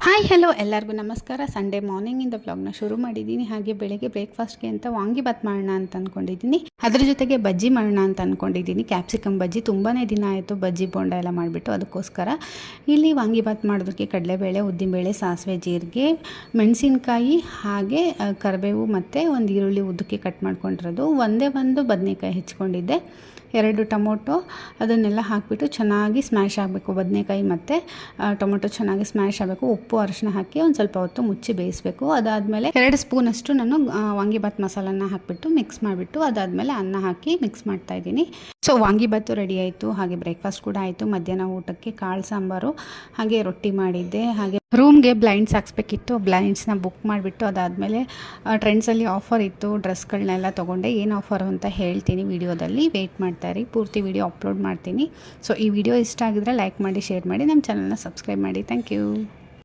Hi hello ಎಲ್ಲರಿಗೂ ನಮಸ್ಕಾರ. Sunday ಮಾರ್ನಿಂಗಿಂದ ವ್ಲಾಗ್ನ ಶುರು ಮಾಡಿದ್ದೀನಿ. ಹಾಗೆ ಬೆಳಗ್ಗೆ ಬ್ರೇಕ್ಫಾಸ್ಟ್ಗೆ ಅಂತ ವಾಂಗಿಬಾತ್ ಮಾಡೋಣ ಅಂತ ಅಂದ್ಕೊಂಡಿದ್ದೀನಿ. ಅದ್ರ ಜೊತೆಗೆ ಬಜ್ಜಿ ಮಾಡೋಣ ಅಂತ ಅಂದ್ಕೊಂಡಿದ್ದೀನಿ. ಕ್ಯಾಪ್ಸಿಕಮ್ ಬಜ್ಜಿ ತುಂಬಾ ದಿನ ಆಯಿತು ಬಜ್ಜಿ ಬೋಂಡ ಎಲ್ಲ ಮಾಡಿಬಿಟ್ಟು, ಅದಕ್ಕೋಸ್ಕರ ಇಲ್ಲಿ ವಾಂಗಿಬಾತ್ ಮಾಡೋದಕ್ಕೆ ಕಡಲೆಬೇಳೆ, ಉದ್ದಿನಬೇಳೆ, ಸಾಸಿವೆ, ಜೀರಿಗೆ, ಮೆಣಸಿನ್ಕಾಯಿ, ಹಾಗೆ ಕರಿಬೇವು ಮತ್ತು ಒಂದು ಈರುಳ್ಳಿ ಉದ್ದಕ್ಕೆ ಕಟ್ ಮಾಡ್ಕೊಂಡಿರೋದು, ಒಂದೇ ಒಂದು ಬದನೆಕಾಯಿ ಹೆಚ್ಕೊಂಡಿದ್ದೆ, 2 ಟೊಮೊಟೊ, ಅದನ್ನೆಲ್ಲ ಹಾಕಿಬಿಟ್ಟು ಚೆನ್ನಾಗಿ ಸ್ಮ್ಯಾಶ್ ಆಗಬೇಕು. ಬದನೆಕಾಯಿ ಮತ್ತು ಟೊಮೊಟೊ ಚೆನ್ನಾಗಿ ಸ್ಮ್ಯಾಶ್ ಆಗಬೇಕು. ಉಪ್ಪು ಅರಿಶಿನ ಹಾಕಿ ಒಂದು ಸ್ವಲ್ಪ ಹೊತ್ತು ಮುಚ್ಚಿ ಬೇಯಿಸಬೇಕು. ಅದಾದಮೇಲೆ 2 ಸ್ಪೂನಷ್ಟು ನಾನು ವಾಂಗಿಬಾತ್ ಮಸಾಲನ ಹಾಕಿಬಿಟ್ಟು ಮಿಕ್ಸ್ ಮಾಡಿಬಿಟ್ಟು, ಅದಾದಮೇಲೆ ಅನ್ನ ಹಾಕಿ ಮಿಕ್ಸ್ ಮಾಡ್ತಾಯಿದ್ದೀನಿ. ಸೊ ವಾಂಗಿಬಾತು ರೆಡಿ ಆಯಿತು. ಹಾಗೆ ಬ್ರೇಕ್ಫಾಸ್ಟ್ ಕೂಡ ಆಯಿತು. ಮಧ್ಯಾಹ್ನ ಊಟಕ್ಕೆ ಕಾಳು ಸಾಂಬಾರು, ಹಾಗೆ ರೊಟ್ಟಿ ಮಾಡಿದ್ದೆ. ಹಾಗೆ ರೂಮ್ಗೆ ಬ್ಲೈಂಡ್ಸ್ ಹಾಕ್ಸ್ಬೇಕಿತ್ತು. ಬ್ಲೈಂಡ್ಸ್ನ ಬುಕ್ ಮಾಡಿಬಿಟ್ಟು, ಅದಾದಮೇಲೆ ಟ್ರೆಂಡ್ಸಲ್ಲಿ ಆಫರ್ ಇತ್ತು, ಡ್ರೆಸ್ಗಳನ್ನೆಲ್ಲ ತೊಗೊಂಡೆ. ಏನು ಆಫರು ಅಂತ ಹೇಳ್ತೀನಿ ವಿಡಿಯೋದಲ್ಲಿ, ವೆಯ್ಟ್ ಮಾಡ್ತಾಯಿರಿ. ಪೂರ್ತಿ ವಿಡಿಯೋ ಅಪ್ಲೋಡ್ ಮಾಡ್ತೀನಿ. ಸೊ ಈ ವಿಡಿಯೋ ಇಷ್ಟ ಆಗಿದ್ರೆ ಲೈಕ್ ಮಾಡಿ, ಶೇರ್ ಮಾಡಿ, ನಮ್ಮ ಚಾನಲ್ನ ಸಬ್ಸ್ಕ್ರೈಬ್ ಮಾಡಿ. Thank you.